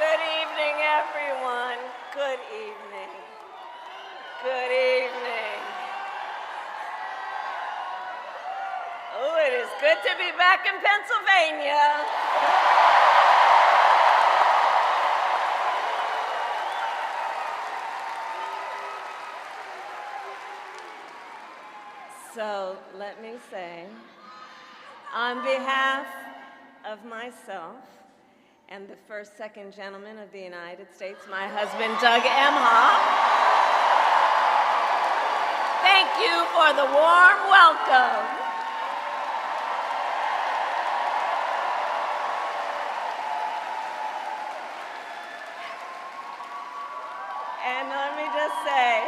Good evening, everyone. Good evening. Good evening. Oh, it is good to be back in Pennsylvania. So let me say, on behalf of myself and the first second gentleman of the United States, my husband, Doug Emhoff, thank you for the warm welcome. And let me just say,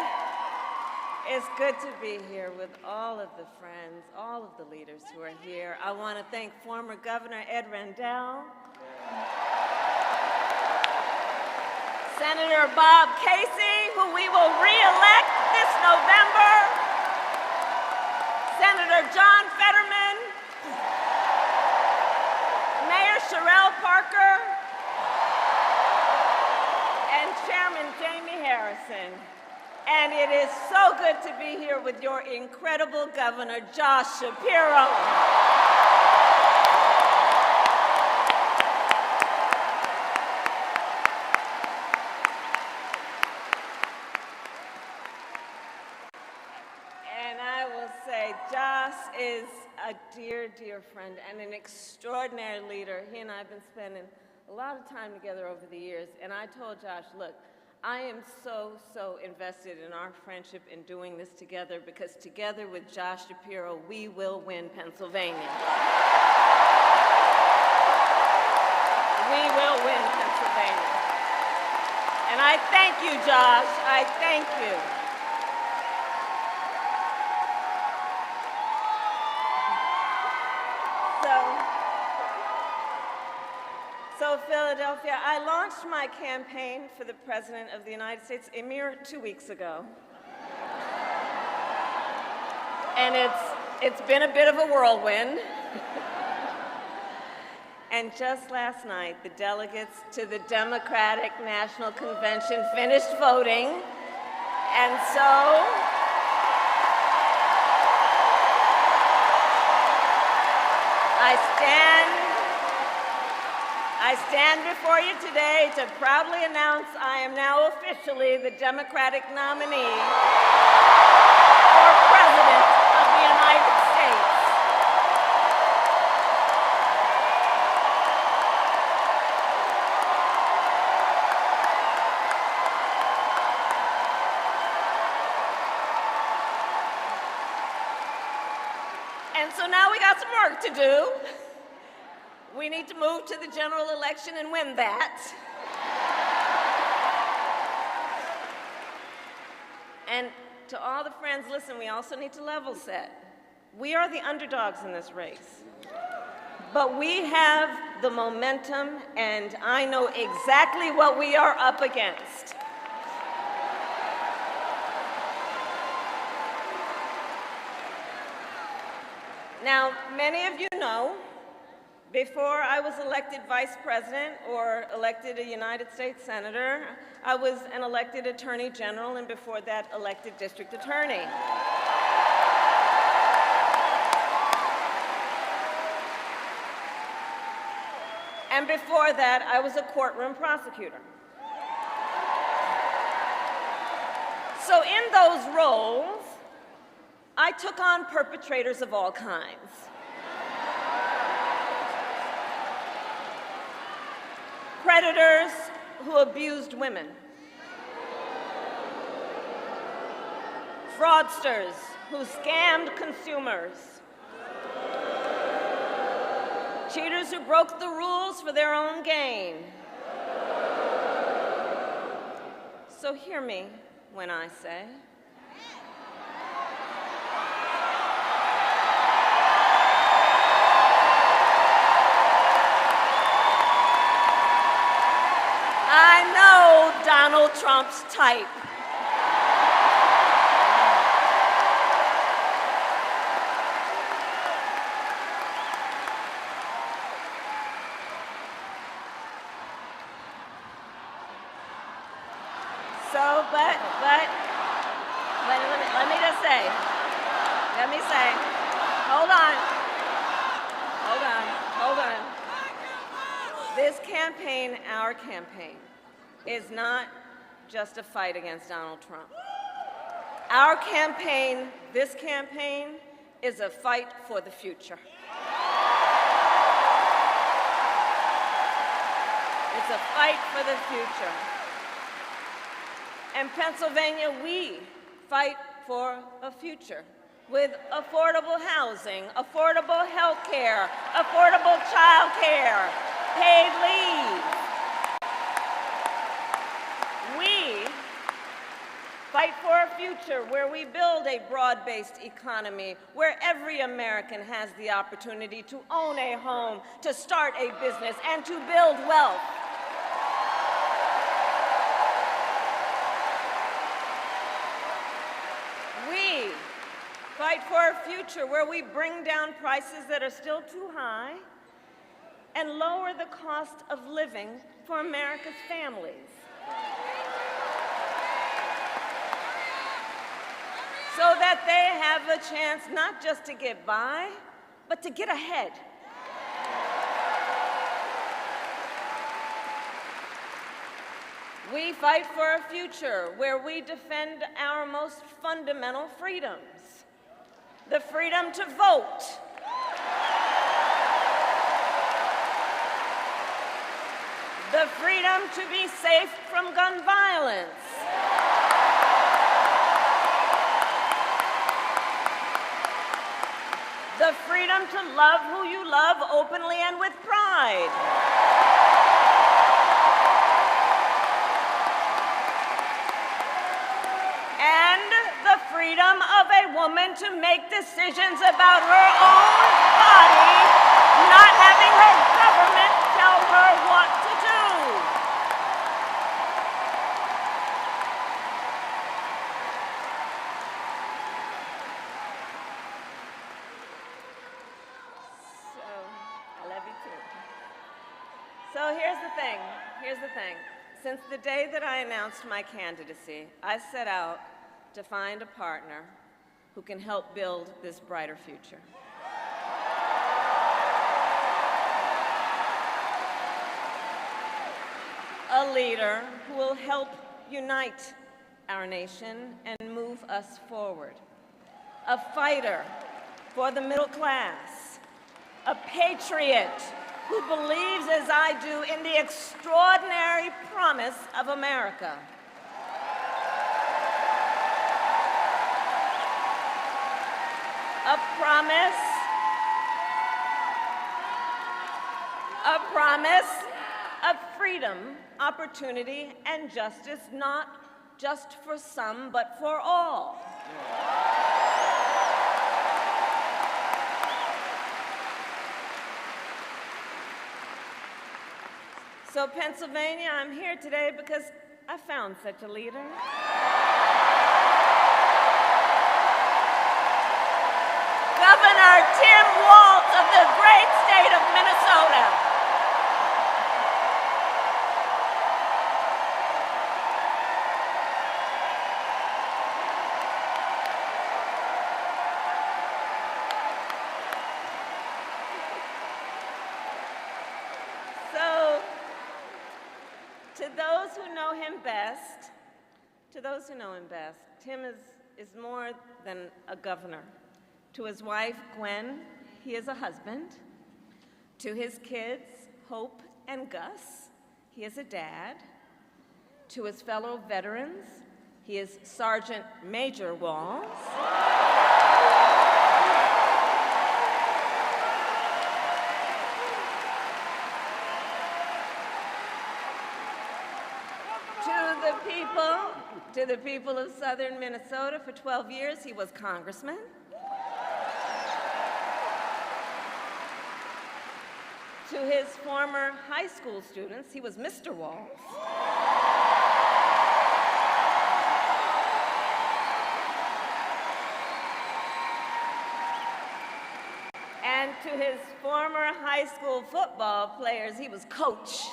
it's good to be here with all of the friends, all of the leaders who are here. I want to thank former Governor Ed Rendell, Senator Bob Casey, who we will re-elect this November, Senator John Fetterman, Mayor Sherelle Parker, and Chairman Jamie Harrison. And it is so good to be here with your incredible Governor, Josh Shapiro. And I will say, Josh is a dear, dear friend and an extraordinary leader. He and I have been spending a lot of time together over the years. And I told Josh, look, I am so invested in our friendship in doing this together, because together with Josh Shapiro, we will win Pennsylvania. We will win Pennsylvania. And I thank you, Josh. I thank you. So Philadelphia, I launched my campaign for the President of the United States a mere 2 weeks ago. And it's been a bit of a whirlwind. And just last night, the delegates to the Democratic National Convention finished voting. And so I stand before you today to proudly announce I am now officially the Democratic nominee for President of the United States. And so now we got some work to do. We need to move to the general election and win that. And to all the friends, listen, we also need to level set. We are the underdogs in this race. But we have the momentum, and I know exactly what we are up against. Now, many of you know, before I was elected vice president or elected a United States senator, I was an elected attorney general, and before that, elected district attorney. And before that, I was a courtroom prosecutor. So in those roles, I took on perpetrators of all kinds. Predators who abused women. Fraudsters who scammed consumers. Cheaters who broke the rules for their own gain. So hear me when I say, I know Donald Trump's type. So, but let me just say, hold on. This campaign, our campaign, is not just a fight against Donald Trump. Our campaign, this campaign, is a fight for the future. It's a fight for the future. In Pennsylvania, we fight for a future with affordable housing, affordable health care, affordable child care, paid leave. We fight for a future where we build a broad-based economy, where every American has the opportunity to own a home, to start a business, and to build wealth. We fight for a future where we bring down prices that are still too high and lower the cost of living for America's families. So that they have a chance not just to get by, but to get ahead. We fight for a future where we defend our most fundamental freedoms. The freedom to vote. The freedom to be safe from gun violence. The freedom to love who you love openly and with pride. And the freedom of a woman to make decisions about her own body, not having her government tell her what to do. So here's the thing. Since the day that I announced my candidacy, I set out to find a partner who can help build this brighter future. A leader who will help unite our nation and move us forward. A fighter for the middle class. A patriot who believes, as I do, in the extraordinary promise of America. A promise of freedom, opportunity, and justice, not just for some, but for all. So Pennsylvania, I'm here today because I found such a leader. Governor Tim Walz of the great state of Minnesota. To those who know him best, Tim is more than a governor. To his wife, Gwen, he is a husband. To his kids, Hope and Gus, he is a dad. To his fellow veterans, he is Sergeant Major Walz. To the people of southern Minnesota, for 12 years, he was congressman. To his former high school students, he was Mr. Walz. And to his former high school football players, he was coach.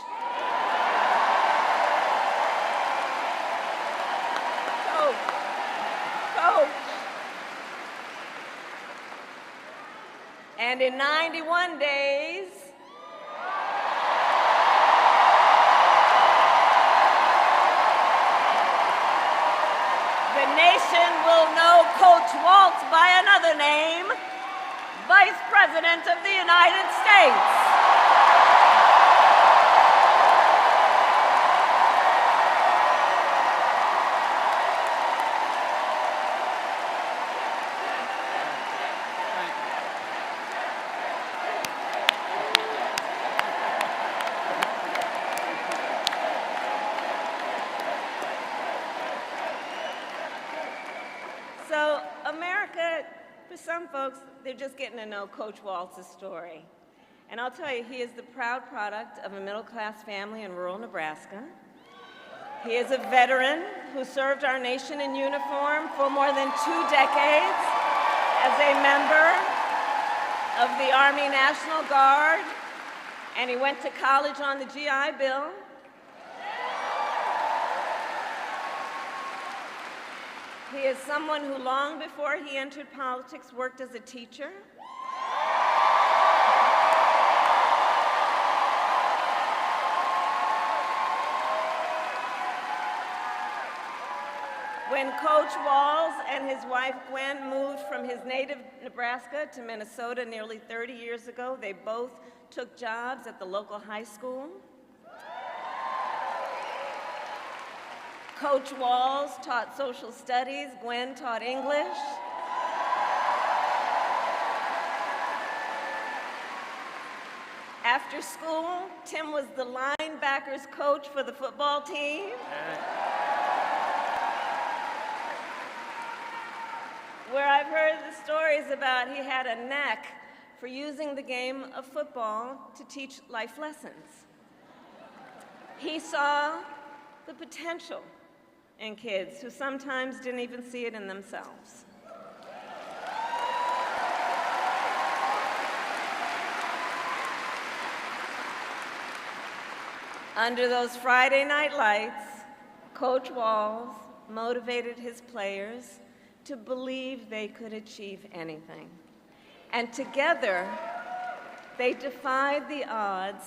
And in 91 days, the nation will know Coach Walz by another name, Vice President of the United States. So America, for some folks, they're just getting to know Coach Walz's story. And I'll tell you, he is the proud product of a middle-class family in rural Nebraska. He is a veteran who served our nation in uniform for more than 2 decades as a member of the Army National Guard, and he went to college on the GI Bill. He is someone who, long before he entered politics, worked as a teacher. When Coach Walz and his wife Gwen moved from his native Nebraska to Minnesota nearly 30 years ago, they both took jobs at the local high school. Coach Walz taught social studies, Gwen taught English. After school, Tim was the linebackers coach for the football team. Where I've heard the stories about he had a knack for using the game of football to teach life lessons. He saw the potential in kids who sometimes didn't even see it in themselves. Under those Friday night lights, Coach Walz motivated his players to believe they could achieve anything. And together, they defied the odds,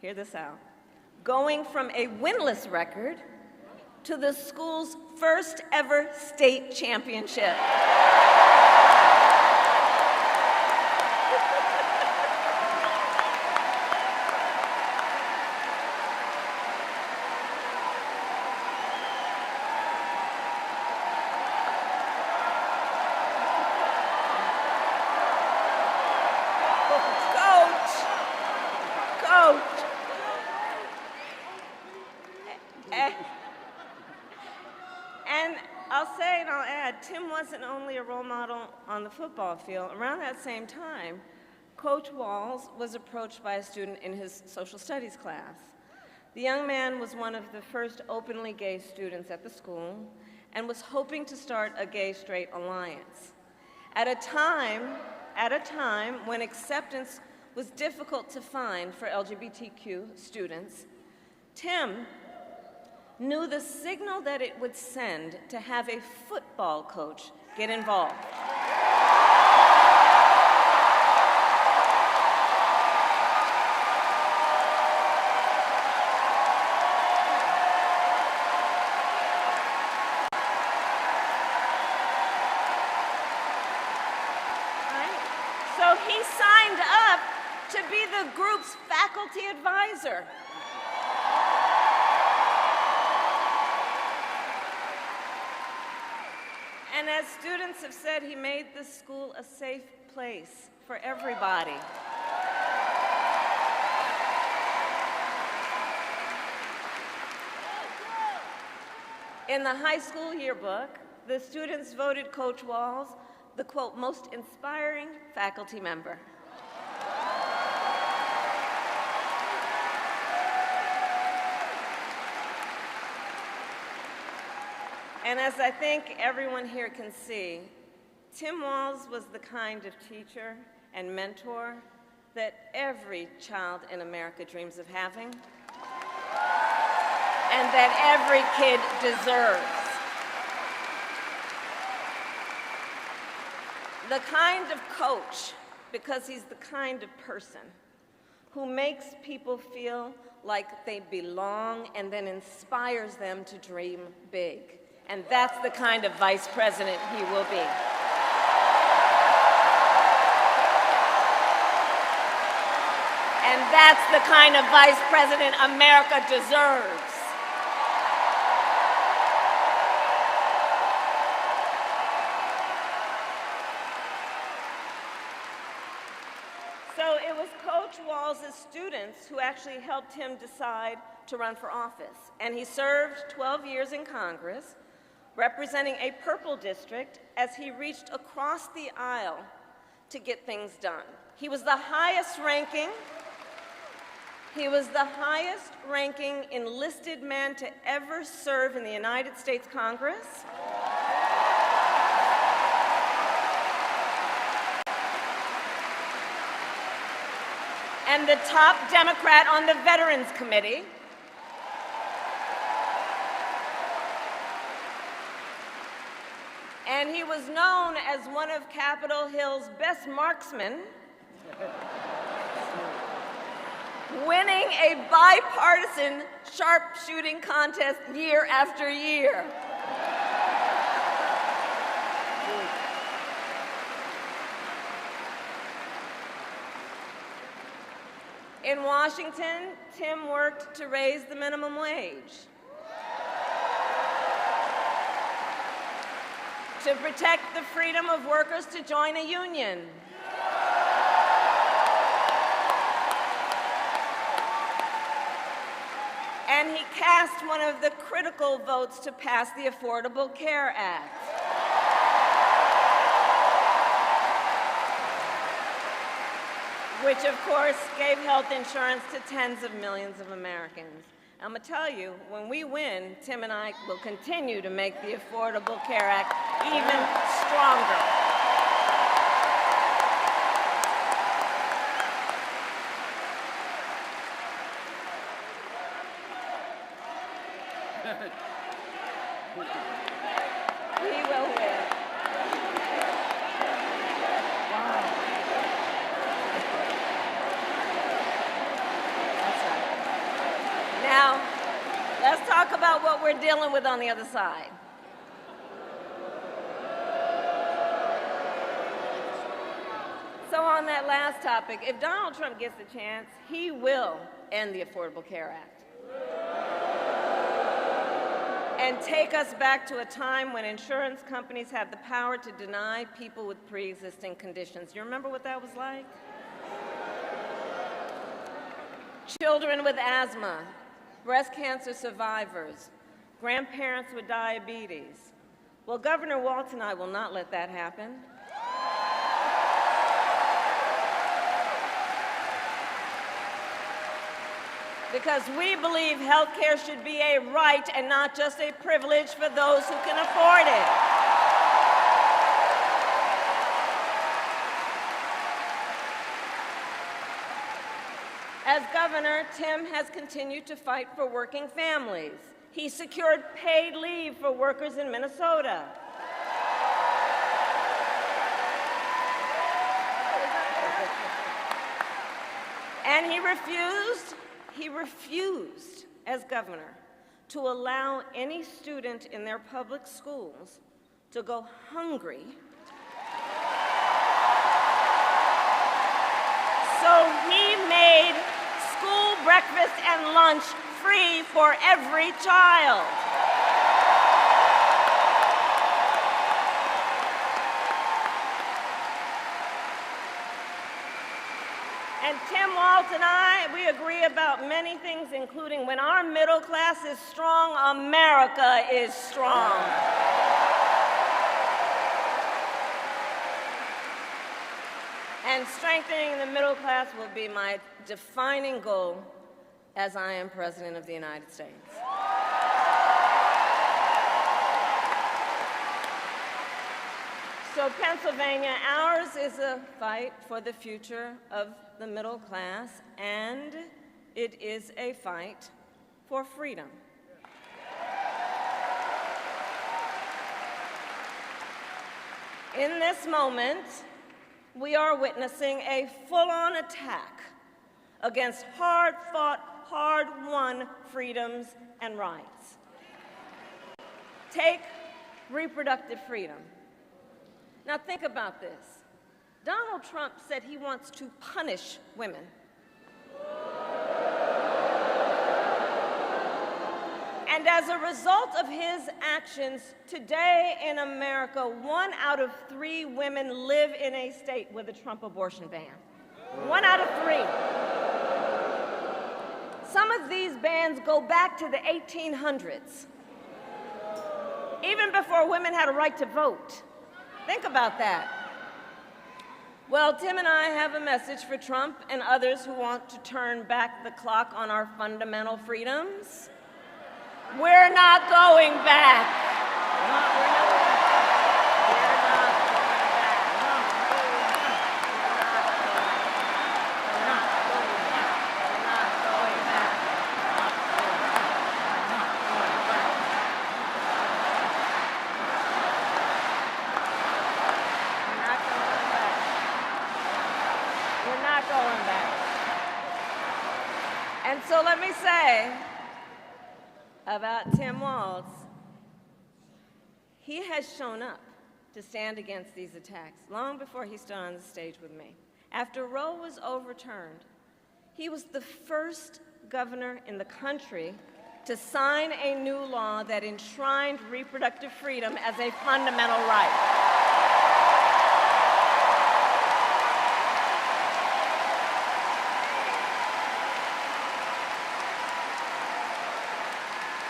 hear this out, going from a winless record to the school's first ever state championship. Tim wasn't only a role model on the football field. Around that same time, Coach Walz was approached by a student in his social studies class. The young man was one of the first openly gay students at the school and was hoping to start a gay-straight alliance. At a time when acceptance was difficult to find for LGBTQ students, Tim knew the signal that it would send to have a football coach get involved. So he signed up to be the group's faculty advisor. And as students have said, he made the school a safe place for everybody. In the high school yearbook, the students voted Coach Walz the, quote, most inspiring faculty member. And as I think everyone here can see, Tim Walz was the kind of teacher and mentor that every child in America dreams of having, and that every kid deserves. The kind of coach because he's the kind of person who makes people feel like they belong and then inspires them to dream big. And that's the kind of vice president he will be. And that's the kind of vice president America deserves. So it was Coach Walz's students who actually helped him decide to run for office. And he served 12 years in Congress, representing a purple district as he reached across the aisle to get things done. He was the highest ranking enlisted man to ever serve in the United States Congress. And the top Democrat on the Veterans Committee. And he was known as one of Capitol Hill's best marksmen, winning a bipartisan sharpshooting contest year after year. In Washington, Tim worked to raise the minimum wage, to protect the freedom of workers to join a union, and he cast one of the critical votes to pass the Affordable Care Act. Which, of course, gave health insurance to tens of millions of Americans. I'm going to tell you, when we win, Tim and I will continue to make the Affordable Care Act even stronger. We will win. Now, let's talk about what we're dealing with on the other side. So on that last topic, if Donald Trump gets the chance, he will end the Affordable Care Act and take us back to a time when insurance companies had the power to deny people with pre-existing conditions. You remember what that was like? Children with asthma, breast cancer survivors, grandparents with diabetes. Well, Governor Walz and I will not let that happen. Because we believe health care should be a right and not just a privilege for those who can afford it. As governor, Tim has continued to fight for working families. He secured paid leave for workers in Minnesota. And he refused, as governor, to allow any student in their public schools to go hungry. So he made school breakfast and lunch free for every child. And Tim Walz and I, we agree about many things, including when our middle class is strong, America is strong. And strengthening the middle class will be my defining goal as I am President of the United States. So Pennsylvania, ours is a fight for the future of the middle class, and it is a fight for freedom. In this moment, we are witnessing a full-on attack against hard-fought, hard-won freedoms and rights. Take reproductive freedom. Now think about this. Donald Trump said he wants to punish women. And as a result of his actions, today in America, 1 out of 3 women live in a state with a Trump abortion ban. 1 out of 3. Some of these bans go back to the 1800s, even before women had a right to vote. Think about that. Well, Tim and I have a message for Trump and others who want to turn back the clock on our fundamental freedoms. We're not going back. We're not going back. And so let me say about Tim Walz, he has shown up to stand against these attacks long before he stood on the stage with me. After Roe was overturned, he was the first governor in the country to sign a new law that enshrined reproductive freedom as a fundamental right.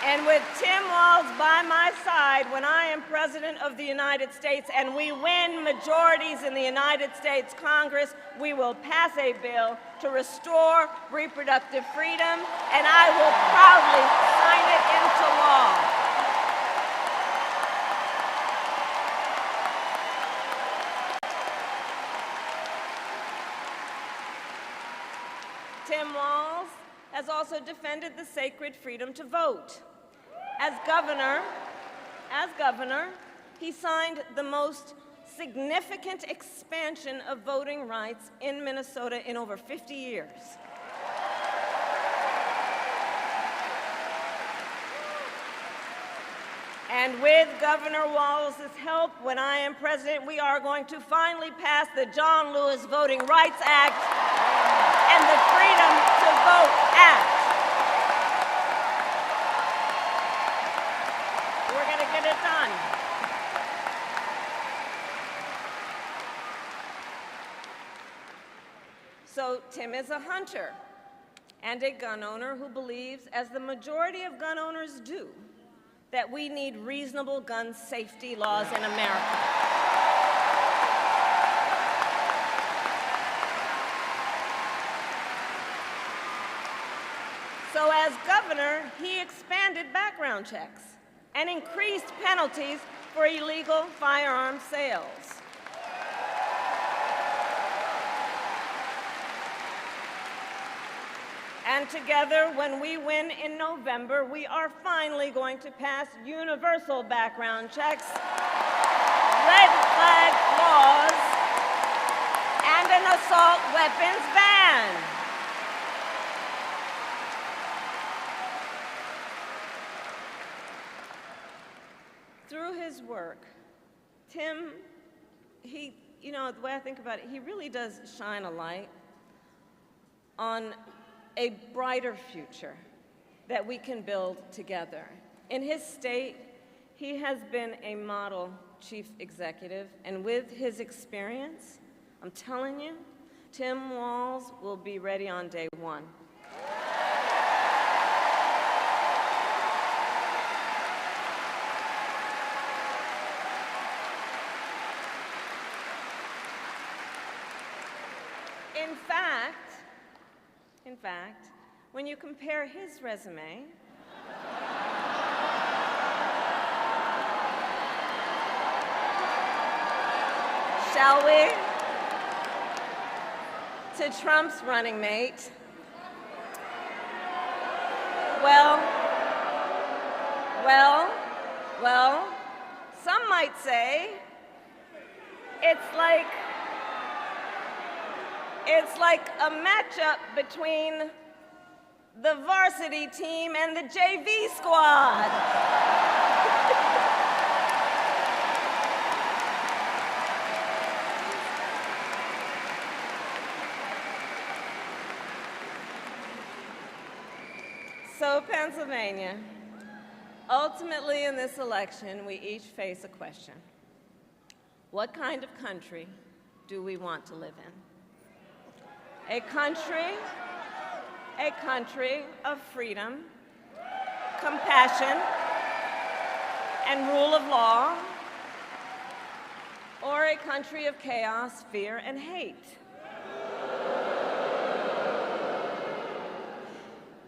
And with Tim Walz by my side when I am President of the United States and we win majorities in the United States Congress, we will pass a bill to restore reproductive freedom, and I will proudly sign it into law. Tim Walz has also defended the sacred freedom to vote. As governor, he signed the most significant expansion of voting rights in Minnesota in over 50 years. And with Governor Walz's help, when I am president, we are going to finally pass the John Lewis Voting Rights Act and the Freedom to Vote Act. We're going to get it done. So Tim is a hunter and a gun owner who believes, as the majority of gun owners do, that we need reasonable gun safety laws in America. So as governor, he expanded background checks and increased penalties for illegal firearm sales. And together, when we win in November, we are finally going to pass universal background checks, red flag laws, and an assault weapons ban. Through his work, Tim, the way I think about it, he really does shine a light on a brighter future that we can build together. In his state, he has been a model chief executive, and with his experience, I'm telling you, Tim Walz will be ready on day one. In fact, when you compare his resume shall we, to Trump's running mate, well, some might say it's like It's like a matchup between the varsity team and the JV squad. So, Pennsylvania, ultimately in this election, we each face a question. What kind of country do we want to live in? A country of freedom, compassion, and rule of law, or a country of chaos, fear, and hate?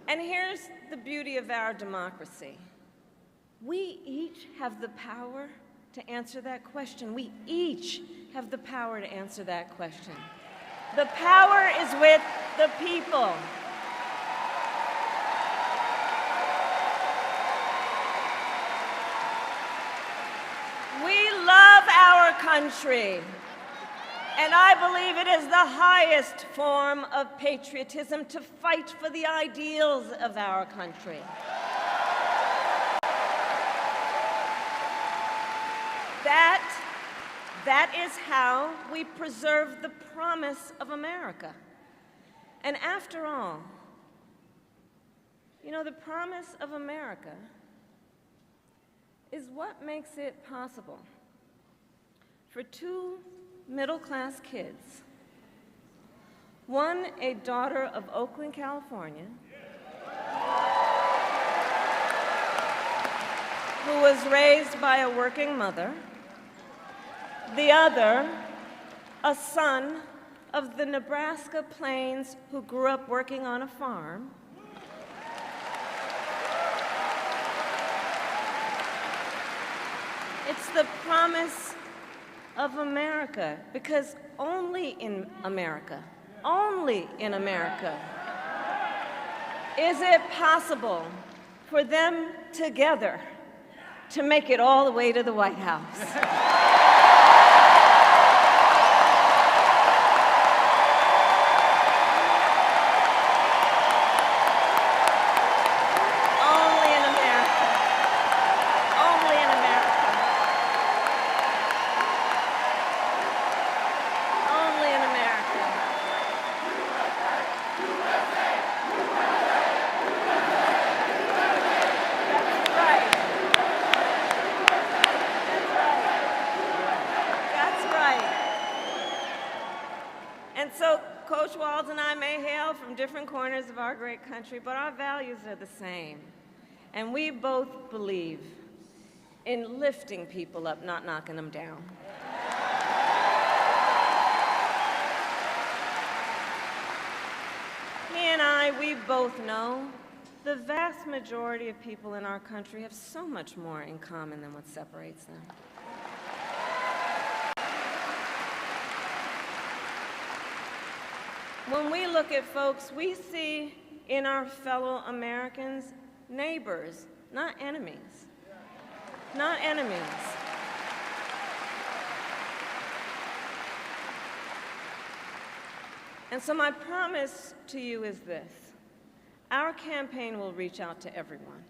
And here's the beauty of our democracy. We each have the power to answer that question. We each have the power to answer that question. The power is with the people. We love our country, and I believe it is the highest form of patriotism to fight for the ideals of our country. That is how we preserve the promise of America. And after all, you know, the promise of America is what makes it possible for two middle-class kids, one a daughter of Oakland, California, who was raised by a working mother, the other a son of the Nebraska plains who grew up working on a farm, it's the promise of America, because only in America is it possible for them together to make it all the way to the White House. Coach Walz and I may hail from different corners of our great country, but our values are the same. And we both believe in lifting people up, not knocking them down. He and I, we both know the vast majority of people in our country have so much more in common than what separates them. When we look at folks, we see in our fellow Americans neighbors, not enemies. Not enemies. And so my promise to you is this. Our campaign will reach out to everyone,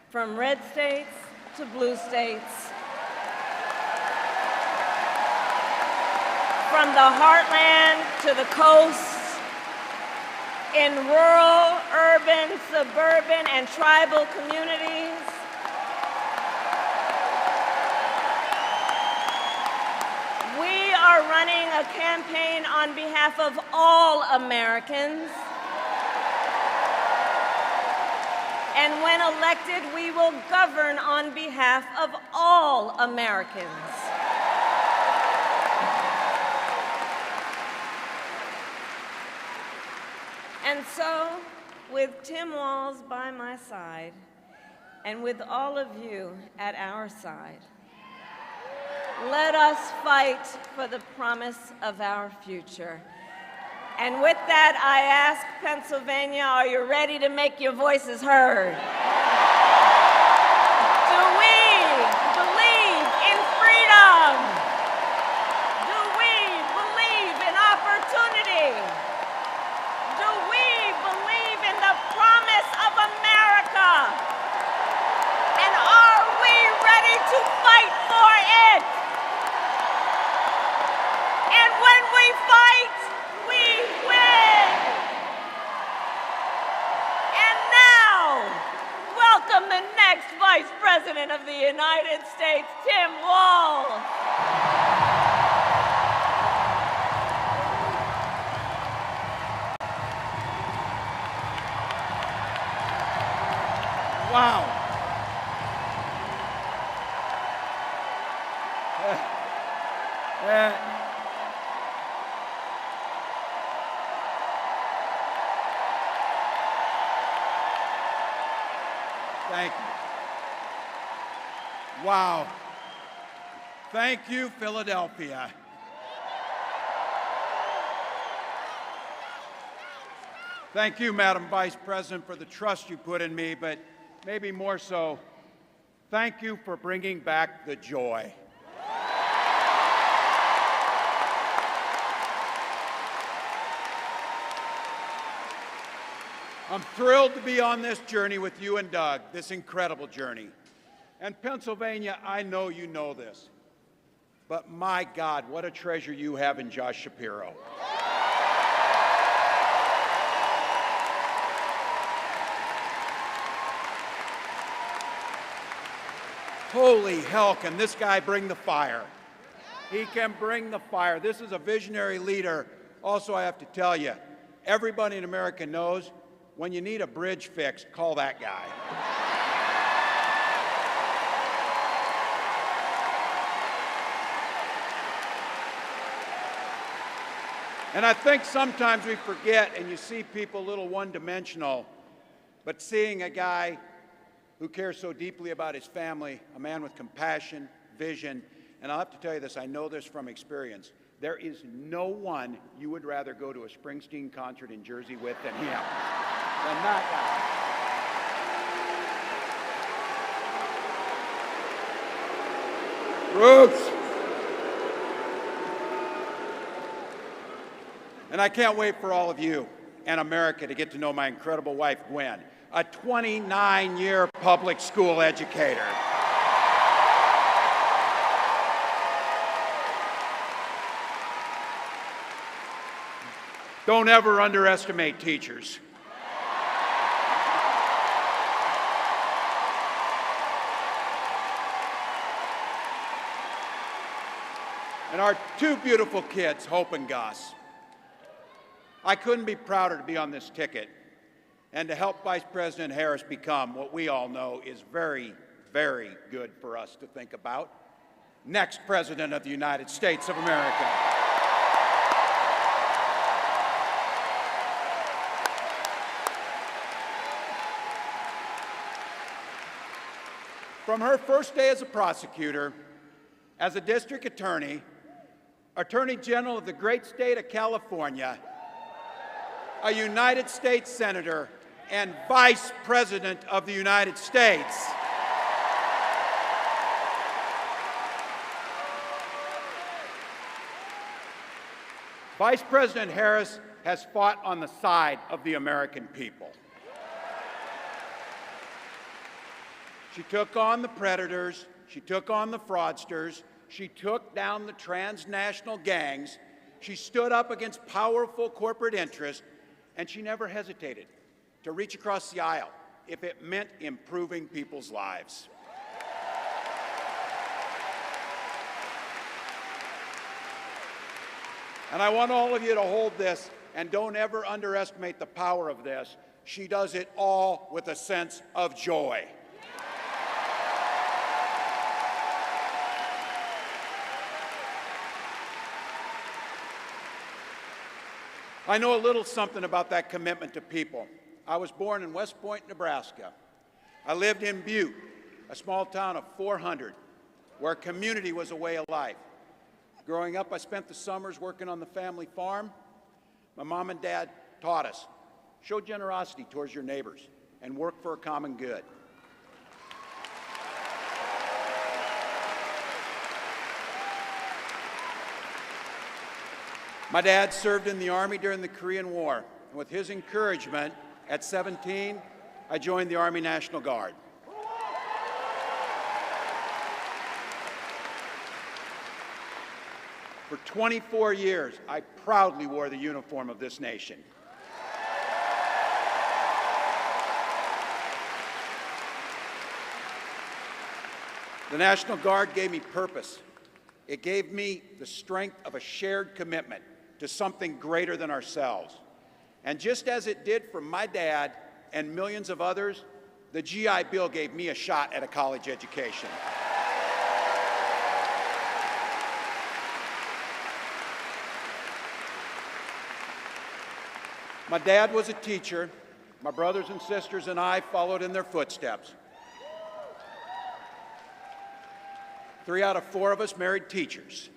from red states to blue states, from the heartland to the coast, in rural, urban, suburban, and tribal communities. We are running a campaign on behalf of all Americans. And when elected, we will govern on behalf of all Americans. And so, with Tim Walz by my side, and with all of you at our side, let us fight for the promise of our future. And with that, I ask Pennsylvania, are you ready to make your voices heard? Do we believe in freedom? Do we believe in opportunity? President of the United States, Tim Walz. Wow. Thank you. Wow. Thank you, Philadelphia. Thank you, Madam Vice President, for the trust you put in me, but maybe more so, thank you for bringing back the joy. I'm thrilled to be on this journey with you and Doug, this incredible journey. And Pennsylvania, I know you know this, but my God, what a treasure you have in Josh Shapiro. Holy hell, can this guy bring the fire? He can bring the fire. This is a visionary leader. Also, I have to tell you, everybody in America knows when you need a bridge fixed, call that guy. And I think sometimes we forget, and you see people a little one-dimensional, but seeing a guy who cares so deeply about his family, a man with compassion, vision, and I'll have to tell you this, I know this from experience, there is no one you would rather go to a Springsteen concert in Jersey with than him. Than that guy. Roots. And I can't wait for all of you and America to get to know my incredible wife, Gwen, a 29-year public school educator. Don't ever underestimate teachers. And our two beautiful kids, Hope and Gus. I couldn't be prouder to be on this ticket and to help Vice President Harris become what we all know is very, very good for us to think about. Next President of the United States of America. From her first day as a prosecutor, as a district attorney, Attorney General of the great state of California, a United States Senator, and Vice President of the United States. Vice President Harris has fought on the side of the American people. She took on the predators, she took on the fraudsters, she took down the transnational gangs, she stood up against powerful corporate interests, and she never hesitated to reach across the aisle if it meant improving people's lives. And I want all of you to hold this, and don't ever underestimate the power of this. She does it all with a sense of joy. I know a little something about that commitment to people. I was born in West Point, Nebraska. I lived in Butte, a small town of 400, where community was a way of life. Growing up, I spent the summers working on the family farm. My mom and dad taught us, show generosity towards your neighbors and work for a common good. My dad served in the Army during the Korean War, and with his encouragement, at 17, I joined the Army National Guard. For 24 years, I proudly wore the uniform of this nation. The National Guard gave me purpose. It gave me the strength of a shared commitment to something greater than ourselves. And just as it did for my dad and millions of others, the GI Bill gave me a shot at a college education. My dad was a teacher. My brothers and sisters and I followed in their footsteps. 3 out of 4 of us married teachers.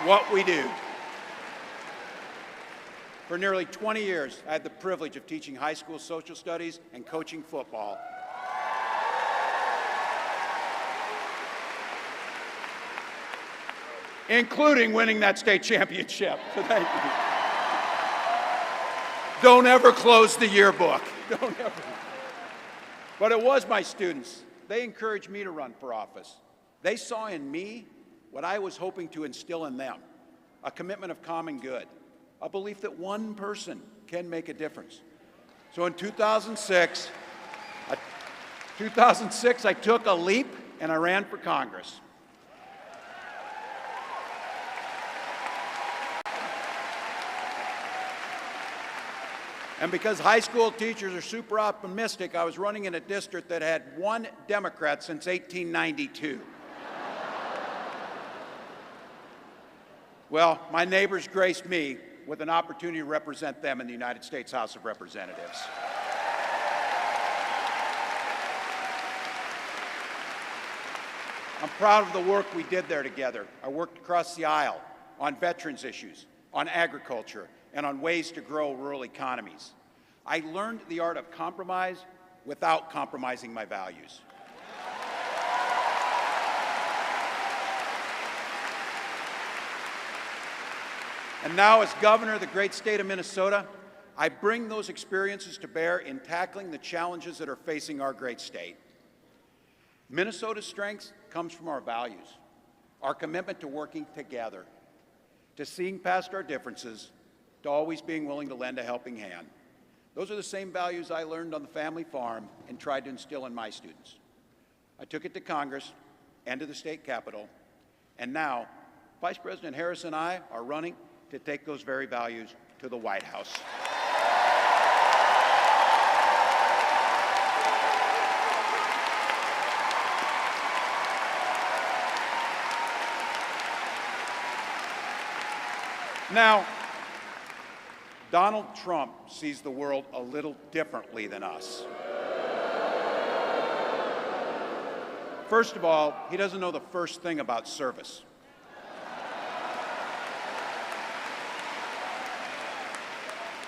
What we do. For nearly 20 years, I had the privilege of teaching high school social studies and coaching football. Including winning that state championship. So thank you. Don't ever close the yearbook. Don't ever. But it was my students. They encouraged me to run for office. They saw in me what I was hoping to instill in them, a commitment of common good, a belief that one person can make a difference. So in 2006, I took a leap and I ran for Congress. And because high school teachers are super optimistic, I was running in a district that had 1 Democrat since 1892. Well, my neighbors graced me with an opportunity to represent them in the United States House of Representatives. I'm proud of the work we did there together. I worked across the aisle on veterans issues, on agriculture, and on ways to grow rural economies. I learned the art of compromise without compromising my values. And now, as governor of the great state of Minnesota, I bring those experiences to bear in tackling the challenges that are facing our great state. Minnesota's strength comes from our values, our commitment to working together, to seeing past our differences, to always being willing to lend a helping hand. Those are the same values I learned on the family farm and tried to instill in my students. I took it to Congress and to the state capitol, and now Vice President Harris and I are running to take those very values to the White House. Now, Donald Trump sees the world a little differently than us. First of all, he doesn't know the first thing about service.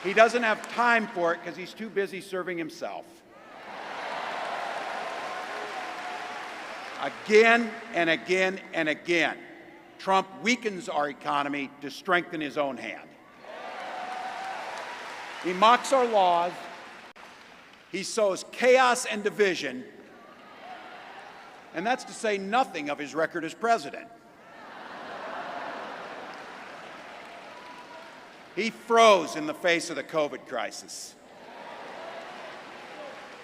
He doesn't have time for it because he's too busy serving himself. Again and again and again, Trump weakens our economy to strengthen his own hand. He mocks our laws. He sows chaos and division. And that's to say nothing of his record as president. He froze in the face of the COVID crisis.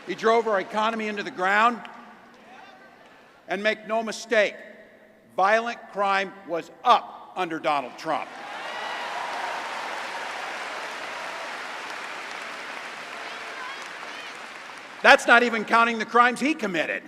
He drove our economy into the ground. And make no mistake, violent crime was up under Donald Trump. That's not even counting the crimes he committed.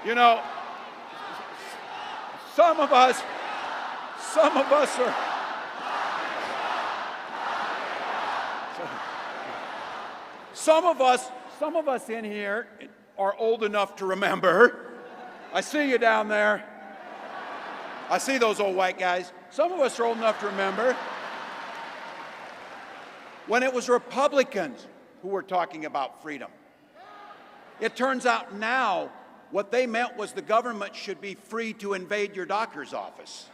You know, some of us are, some of us in here are old enough to remember. I see you down there. I see those old white guys. Some of us are old enough to remember when it was Republicans who were talking about freedom. It turns out now what they meant was the government should be free to invade your doctor's office.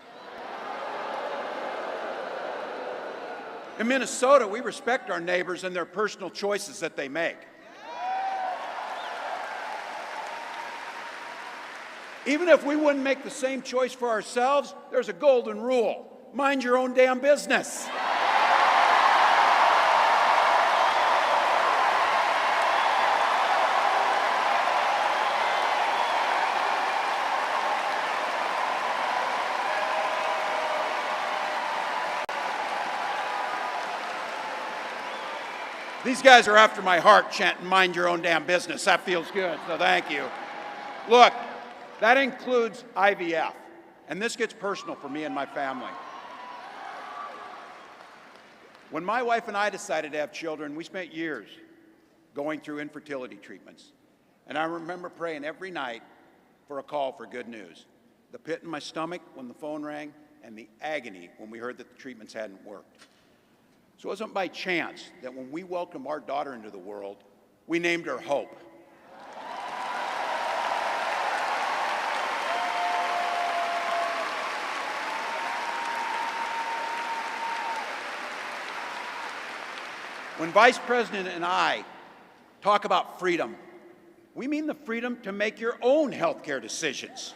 In Minnesota, we respect our neighbors and their personal choices that they make. Even if we wouldn't make the same choice for ourselves, there's a golden rule. Mind your own damn business. These guys are after my heart chanting, mind your own damn business. That feels good, so thank you. Look, that includes IVF, and this gets personal for me and my family. When my wife and I decided to have children, we spent years going through infertility treatments. And I remember praying every night for a call for good news. The pit in my stomach when the phone rang, and the agony when we heard that the treatments hadn't worked. So it wasn't by chance that when we welcomed our daughter into the world, we named her Hope. When Vice President and I talk about freedom, we mean the freedom to make your own healthcare decisions.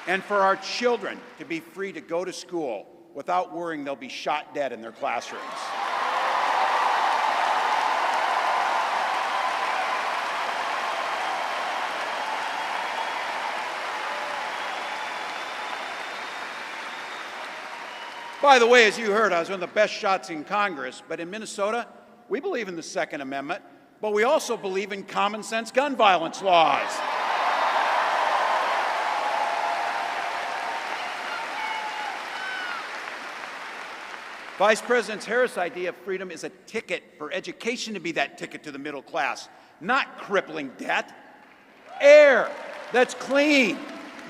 And for our children to be free to go to school without worrying they'll be shot dead in their classrooms. By the way, as you heard, I was one of the best shots in Congress, but in Minnesota, we believe in the Second Amendment, but we also believe in common sense gun violence laws. Vice President Harris' idea of freedom is a ticket for education to be that ticket to the middle class, not crippling debt. Air that's clean,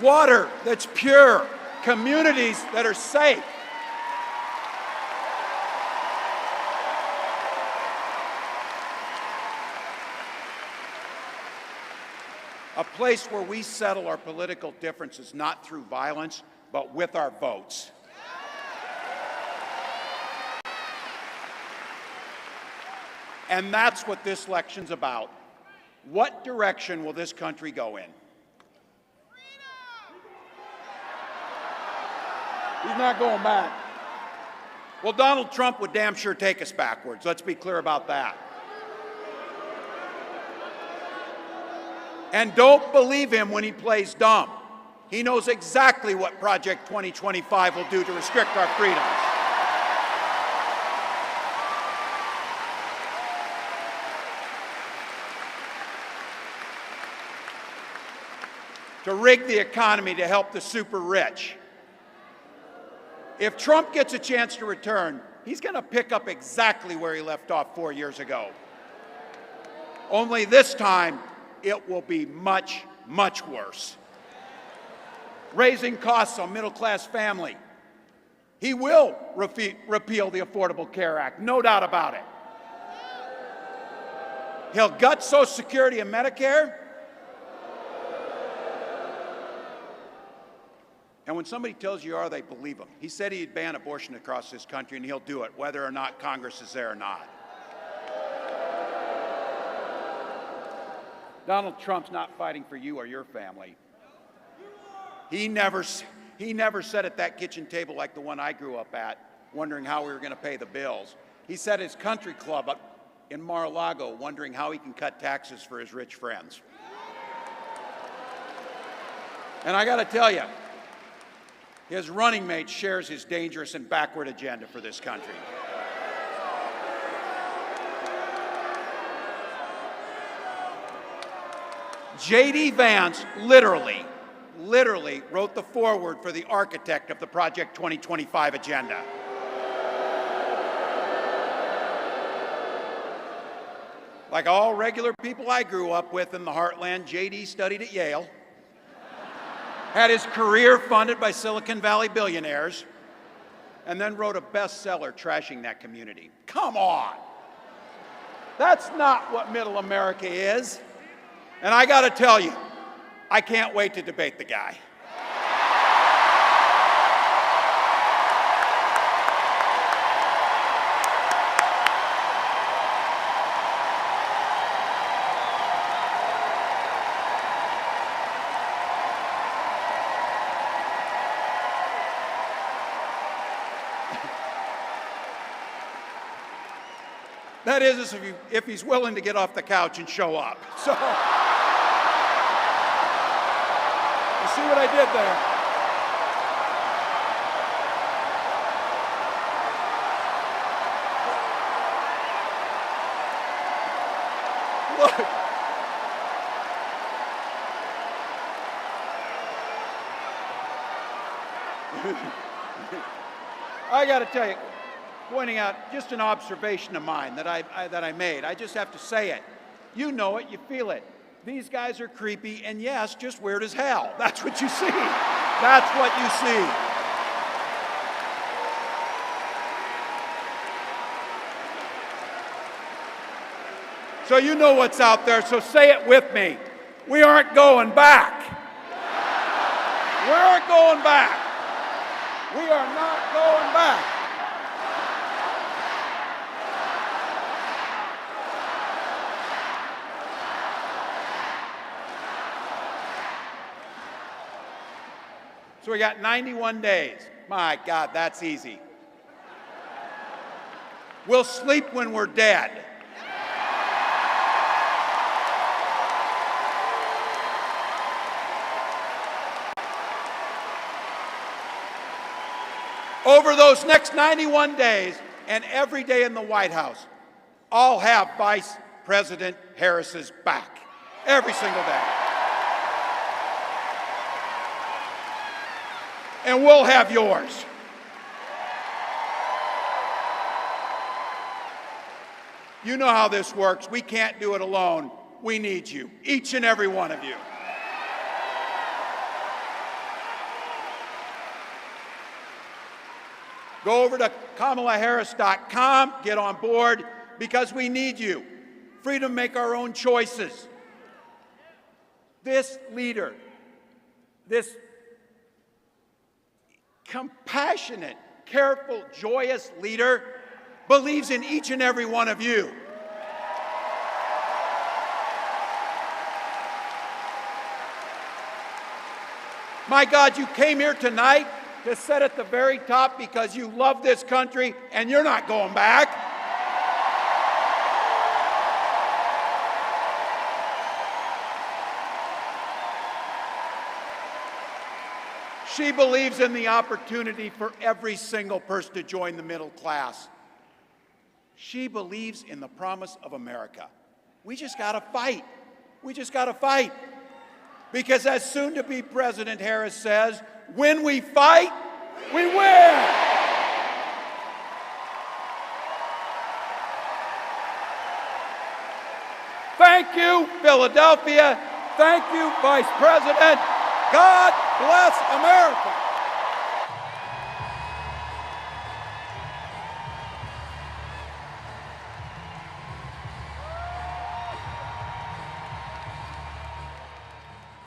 water that's pure, communities that are safe. A place where we settle our political differences not through violence, but with our votes. And that's what this election's about. What direction will this country go in? He's not going back. Well, Donald Trump would damn sure take us backwards. Let's be clear about that. And don't believe him when he plays dumb. He knows exactly what Project 2025 will do to restrict our freedoms. To rig the economy to help the super rich. If Trump gets a chance to return, he's going to pick up exactly where he left off 4 years ago. Only this time, it will be much, much worse. Raising costs on middle-class family. He will repeal the Affordable Care Act, no doubt about it. He'll gut Social Security and Medicare. And when somebody tells you are, they believe him. He said he'd ban abortion across this country, and he'll do it, whether or not Congress is there or not. Donald Trump's not fighting for you or your family. He never sat at that kitchen table like the one I grew up at, wondering how we were going to pay the bills. He sat at his country club up in Mar-a-Lago, wondering how he can cut taxes for his rich friends. And I got to tell you, his running mate shares his dangerous and backward agenda for this country. J.D. Vance literally wrote the foreword for the architect of the Project 2025 agenda. Like all regular people I grew up with in the heartland, J.D. studied at Yale, had his career funded by Silicon Valley billionaires, and then wrote a bestseller trashing that community. Come on! That's not what middle America is. And I gotta tell you, I can't wait to debate the guy. That is if he's willing to get off the couch and show up. So, you see what I did there? Look. I got to tell you, pointing out just an observation of mine that I made. I just have to say it. You know it, you feel it. These guys are creepy and yes, just weird as hell. That's what you see. That's what you see. So you know what's out there, so say it with me. We aren't going back. We aren't going back. We are not going back. So we got 91 days. My God, that's easy. We'll sleep when we're dead. Over those next 91 days and every day in the White House, I'll have Vice President Harris's back. Every single day. And we'll have yours. You know how this works. We can't do it alone. We need you, each and every one of you. Go over to KamalaHarris.com, get on board, because we need you. Freedom to make our own choices. This leader, this compassionate, careful, joyous leader believes in each and every one of you. My God, you came here tonight to sit at the very top because you love this country and you're not going back. She believes in the opportunity for every single person to join the middle class. She believes in the promise of America. We just got to fight. We just got to fight. Because as soon-to-be President Harris says, when we fight, we win. Thank you, Philadelphia. Thank you, Vice President. God bless America.